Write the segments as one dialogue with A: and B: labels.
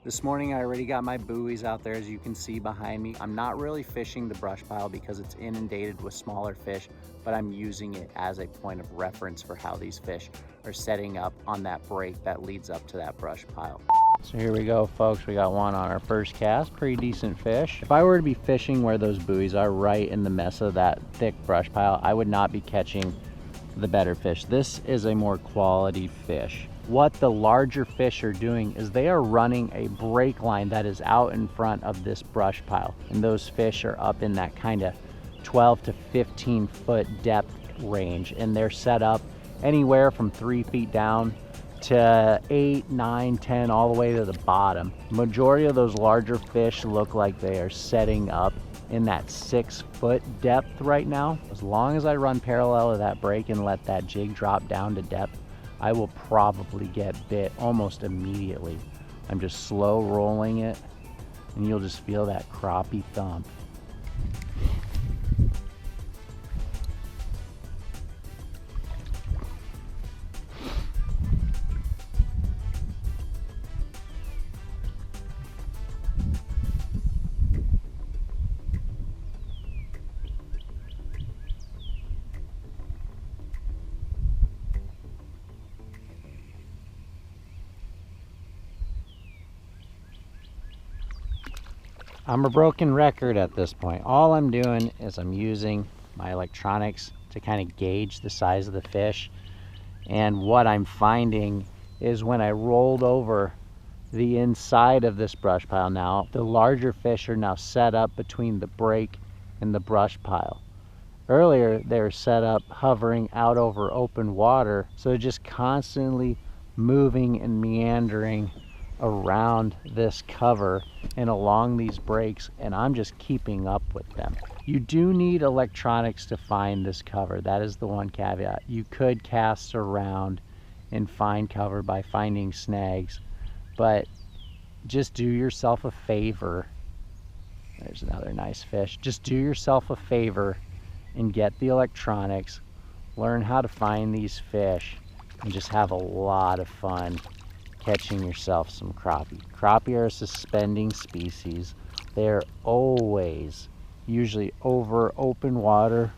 A: This morning I already got my buoys out there, as you can see behind me. I'm not really fishing the brush pile because it's inundated with smaller fish, but I'm using it as a point of reference for how these fish are setting up on that break that leads up to that brush pile. So here we go, folks. We got one on our first cast, pretty decent fish. If I were to be fishing where those buoys are, right in the mess of that thick brush pile, I would not be catching the better fish. This is a more quality fish. What the larger fish are doing is they are running a break line that is out in front of this brush pile. And those fish are up in that kind of 12 to 15 foot depth range. And they're set up anywhere from 3 feet down to 8, 9, 10, all the way to the bottom. Majority of those larger fish look like they are setting up in that 6 foot depth right now. As long as I run parallel to that break and let that jig drop down to depth, I will probably get bit almost immediately. I'm just slow rolling it and you'll just feel that crappie thump. I'm a broken record at this point. All I'm doing is I'm using my electronics to kind of gauge the size of the fish. And what I'm finding is when I rolled over the inside of this brush pile now, the larger fish are now set up between the break and the brush pile. Earlier, they were set up hovering out over open water, so they're just constantly moving and meandering around this cover and along these breaks, and I'm just keeping up with them. You do need electronics to find this cover. That is the one caveat. You could cast around and find cover by finding snags, but just do yourself a favor. There's another nice fish. Just do yourself a favor and get the electronics, learn how to find these fish, and just have a lot of fun catching yourself some crappie. Crappie are a suspending species. They're always usually over open water,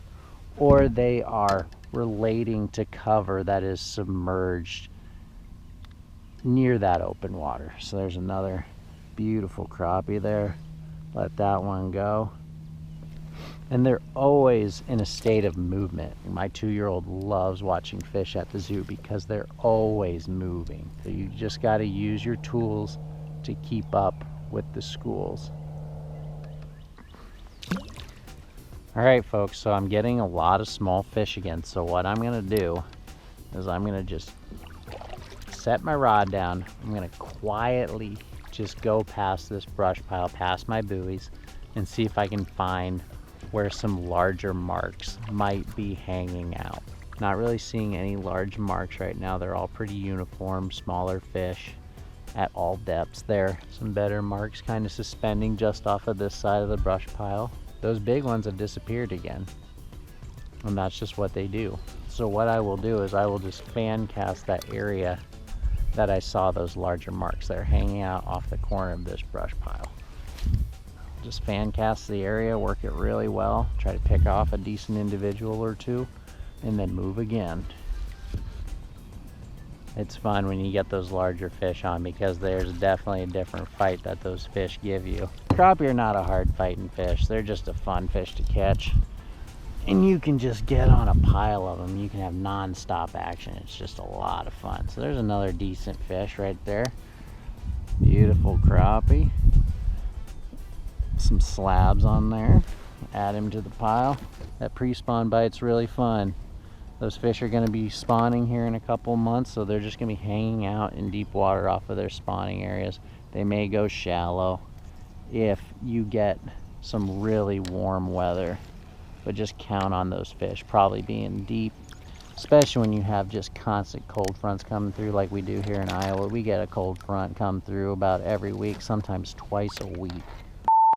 A: or they are relating to cover that is submerged near that open water. So there's another beautiful crappie there. Let that one go. And they're always in a state of movement. My 2-year-old loves watching fish at the zoo because they're always moving. So you just got to use your tools to keep up with the schools. All right, folks, so I'm getting a lot of small fish again. So what I'm gonna do is I'm gonna just set my rod down. I'm gonna quietly just go past this brush pile, past my buoys, and see if I can find where some larger marks might be hanging out. Not really seeing any large marks right now. They're all pretty uniform, smaller fish at all depths there. Some better marks kind of suspending just off of this side of the brush pile. Those big ones have disappeared again, and that's just what they do. So what I will do is I will just fan cast that area that I saw those larger marks that are hanging out off the corner of this brush pile. Just fan cast the area, work it really well, try to pick off a decent individual or two, and then move again. It's fun when you get those larger fish on because there's definitely a different fight that those fish give you. Crappie are not a hard fighting fish. They're just a fun fish to catch. And you can just get on a pile of them. You can have non-stop action. It's just a lot of fun. So there's another decent fish right there. Beautiful crappie. Some slabs on there. Add him to the pile. That pre-spawn bite's really fun. Those fish are going to be spawning here in a couple months, so they're just going to be hanging out in deep water off of their spawning areas. They may go shallow if you get some really warm weather, but just count on those fish probably being deep, especially when you have just constant cold fronts coming through like we do here in Iowa. We get a cold front come through about every week, sometimes twice a week.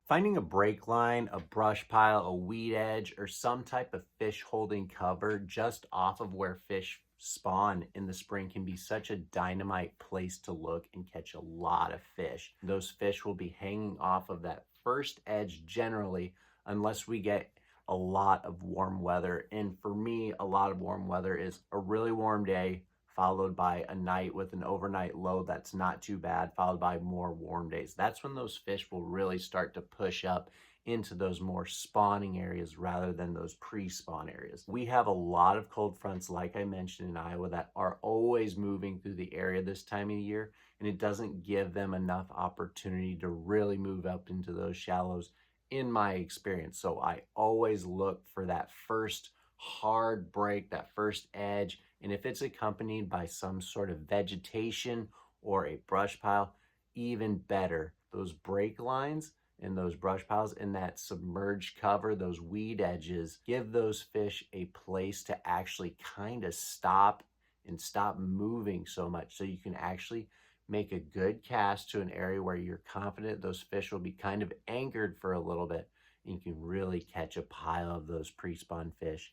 A: Finding a break line, a brush pile, a weed edge, or some type of fish holding cover just off of where fish spawn in the spring can be such a dynamite place to look and catch a lot of fish. Those fish will be hanging off of that first edge generally, unless we get a lot of warm weather. And for me, a lot of warm weather is a really warm day followed by a night with an overnight low that's not too bad, followed by more warm days. That's when those fish will really start to push up into those more spawning areas rather than those pre-spawn areas. We have a lot of cold fronts, like I mentioned, in Iowa that are always moving through the area this time of year, and it doesn't give them enough opportunity to really move up into those shallows in my experience. So I always look for that first hard break, that first edge, and if it's accompanied by some sort of vegetation or a brush pile, even better. Those break lines and those brush piles and that submerged cover, those weed edges, give those fish a place to actually kind of stop and stop moving so much, so you can actually make a good cast to an area where you're confident those fish will be kind of anchored for a little bit, and you can really catch a pile of those pre-spawn fish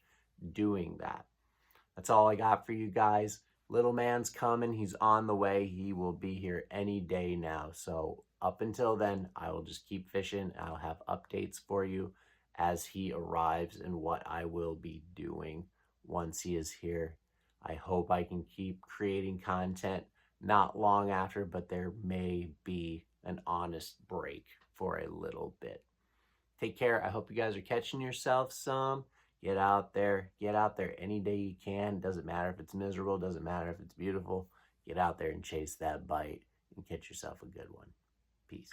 A: doing that. That's all I got for you guys. Little man's coming. He's on the way. He will be here any day now. So up until then, I will just keep fishing. I'll have updates for you as he arrives and what I will be doing once he is here. I hope I can keep creating content not long after, but there may be an honest break for a little bit. Take care. I hope you guys are catching yourself some. Get out there any day you can. Doesn't matter if it's miserable, doesn't matter if it's beautiful. Get out there and chase that bite and catch yourself a good one. Peace.